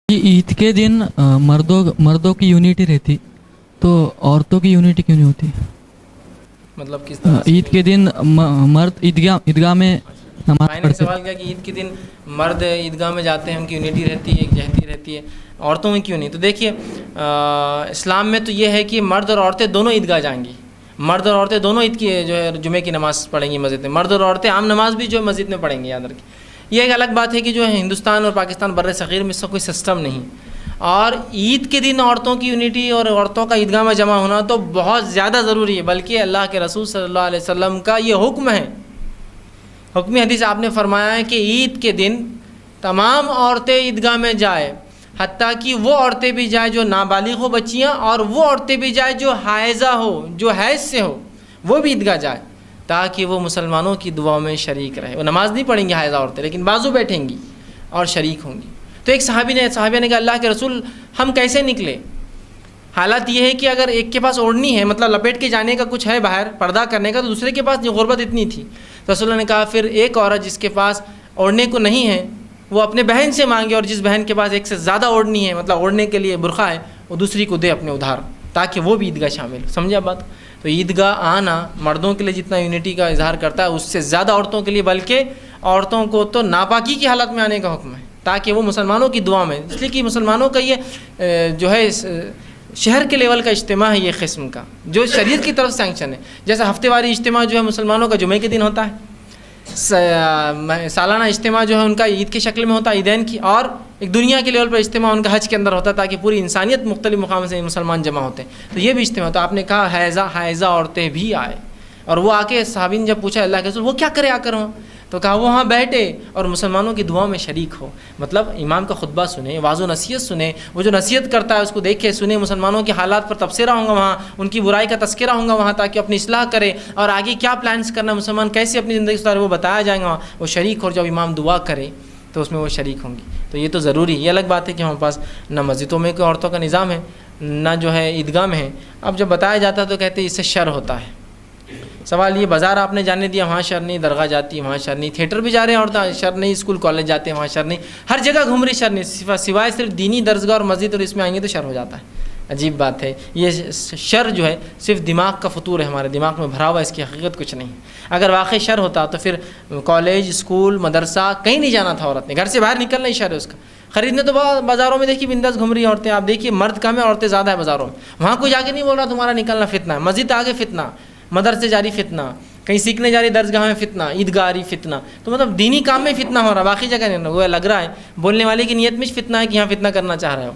कि ईद के दिन मर्दों की यूनिटी रहती तो औरतों की यूनिटी क्यों नहीं होती? मतलब किस तरह से? ईद के दिन मर्द ईदगाह में नमाज भाई ने पढ़ते। सवाल किया कि ईद के दिन मर्द ईदगाह में जाते हैं, उनकी यूनिटी रहती है, एकजहती रहती है, औरतों में क्यों नहीं? तो देखिए इस्लाम में तो ये है कि मर्द और औरतें दोनों ईदगाह जाएंगी, मर्द और औरतें दोनों ईद की जो है जुमे की नमाज़ पढ़ेंगी मस्जिद में, मर्द और औरतें आम नमाज भी जो है मस्जिद में पढ़ेंगी, याद रखिए। ये एक अलग बात है कि जो है हिंदुस्तान और पाकिस्तान बर्र सग़ीर में इसका कोई सिस्टम नहीं। और ईद के दिन औरतों की यूनिटी और औरतों का ईदगाह में जमा होना तो बहुत ज़्यादा ज़रूरी है, बल्कि अल्लाह के रसूल सल्लल्लाहु अलैहि वसल्लम का ये हुक्म है। हुक्म हदीस आपने फरमाया है कि ईद के दिन तमाम औरतें ईदगाह में जाए, हत्ता कि वो औरतें भी जाए जो नाबालिग हो बच्चियाँ, और वो औरतें भी जाए जो हाइज़ा हो, जो हैज़ से हो, वो भी ईदगाह जाए, ताकि वो मुसलमानों की दुआ में शरीक रहे। वो नमाज़ नहीं पढ़ेंगी हाइज़ा औरतें, लेकिन बाजू बैठेंगी और शरीक होंगी। तो एक सहाबिया ने कहा अल्लाह के रसूल हम कैसे निकले? हालात ये है कि अगर एक के पास ओढ़नी है, मतलब लपेट के जाने का कुछ है बाहर पर्दा करने का, तो दूसरे के पास गुर्बत इतनी थी। तो रसूल ने कहा फिर एक औरत जिसके पास ओढ़ने को नहीं है वो अपने बहन से मांगे, और जिस बहन के पास एक से ज़्यादा ओढ़नी है, मतलब ओढ़ने के लिए बुरखा है, वो दूसरी को दे अपने उधार, ताकि वो भी ईदगाह शामिल हो। समझे बात? तो ईदगाह आना मर्दों के लिए जितना यूनिटी का इजहार करता है, उससे ज़्यादा औरतों के लिए, बल्कि औरतों को तो नापाकी की हालत में आने का हुक्म है, ताकि वो मुसलमानों की दुआ में, इसलिए कि मुसलमानों का ये जो है शहर के लेवल का इज्तिमा है, ये किस्म का जो शरीयत की तरफ सैंक्शन है। जैसे हफ्तेवारी इज्तिमा जो है मुसलमानों का जुमे के दिन होता है, सालाना इज्तिमा जो है उनका ईद की शक्ल में होता है, ईदैन की, और एक दुनिया के लेवल पर इज्तिमा उनका हज के अंदर होता है, ताकि पूरी इंसानियत मुख्तलिफ मुकाम से मुसलमान जमा होते हैं। तो ये भी इज्तिमा। तो आपने कहा हाइज़ा औरतें भी आए, और वो आके सहाबी ने जब पूछा अल्लाह के रसूल वो क्या करे आकर वहाँ, तो कहा वो वहाँ बैठे और मुसलमानों की दुआ में शरीक हो, मतलब इमाम का खुतबा सुने, वाज़ो नसीहत सुने, वो जो नसीहत करता है उसको देखे सुने, मुसलमानों के हालात पर तबसरा होगा वहाँ, उनकी बुराई का तस्करा होगा वहाँ, ताकि अपनी इस्लाह करे और आगे क्या प्लान्स करना, मुसलमान कैसे अपनी ज़िंदगी सुधारे, वो बताया जाएगा वहाँ, वो शरीक हो। जब इमाम दुआ करे तो उसमें वो शरीक होंगी। तो ये तो ज़रूरी है। ये अलग बात है कि हमारे पास न मस्जिदों में कोई औरतों का निज़ाम है, न जो है ईदगाह में है। अब जब बताया जाता है तो कहते हैं इससे शर होता है। सवाल ये, बाज़ार आपने जाने दिया, वहाँ शर नहीं, दरगाह जाती वहाँ शर नहीं, थिएटर भी जा रहे हैं और शर नहीं, स्कूल कॉलेज जाते हैं वहाँ शर नहीं, हर जगह घूम रही शर नहीं, सिवाय सिर्फ दीनी दरगाह और मस्जिद और इसमें आएंगे तो शर हो जाता है। अजीब बात है। ये शर जो है सिर्फ दिमाग का फतूर है, हमारे दिमाग में भरा हुआ, इसकी हकीकत कुछ नहीं। अगर वाकई शर होता तो फिर कॉलेज स्कूल मदरसा कहीं नहीं जाना था औरत ने, घर से बाहर निकलना ही शर है उसका। ख़रीदने तो बाज़ारों में देखिए बिंदास घूम रही हैं औरतें, आप देखिए मर्द कम है औरतें ज़्यादा है बाज़ारों में, वहाँ कोई जाके नहीं बोल रहा तुम्हारा निकलना फितना है, मस्जिद आगे फितना, मदरसे जारी फितना, कहीं सीखने जा रही दरगाह में फितना, ईदगाह रही फितना। तो मतलब दीनी काम में फितना हो रहा है, बाकी जगह नहीं। वो लग रहा है बोलने वाले की नीयत में फितना है कि यहाँ फितना करना चाह रहे हो।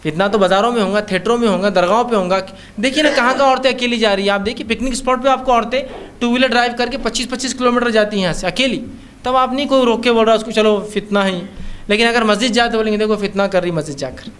फितना तो बाज़ारों में होगा, थिएटरों में होगा, दरगाहों पे होगा। देखिए ना कहाँ औरतें अकेली जा रही है। आप देखिए पिकनिक स्पॉट पे आपको औरतें टू व्हीलर ड्राइव करके 25-25 किलोमीटर जाती हैं यहाँ से अकेली, तब आप नहीं कोई रोक के बोल रहा उसको चलो फितना ही। लेकिन अगर मस्जिद जाए तो बोलेंगे देखो फितना कर रही मस्जिद जाकर।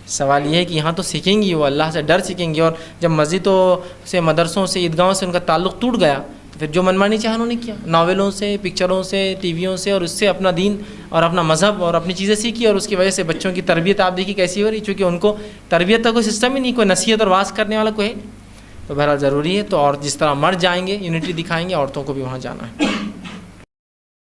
सवाल ये है कि यहाँ तो सीखेंगी, वो अल्लाह से डर सीखेंगी, और जब मस्जिदों से मदरसों से ईदगाहों से उनका ताल्लुक़ टूट गया तो फिर जो मनमानी चाह उन्होंने किया, नावलों से, पिक्चरों से, टीवियों से, और उससे अपना दीन और अपना मज़हब और अपनी चीज़ें सीखी, और उसकी वजह से बच्चों की तरबियत आप देखिए कैसी हो रही, चूँकि उनको तरबियत का कोई सिस्टम ही नहीं, कोई नसीहत और वास करने वाला कोई है नहीं। तो बहरहाल ज़रूरी है। तो और जिस तरह मर्द जाएंगे यूनिटी दिखाएंगे, औरतों को भी वहाँ जाना है।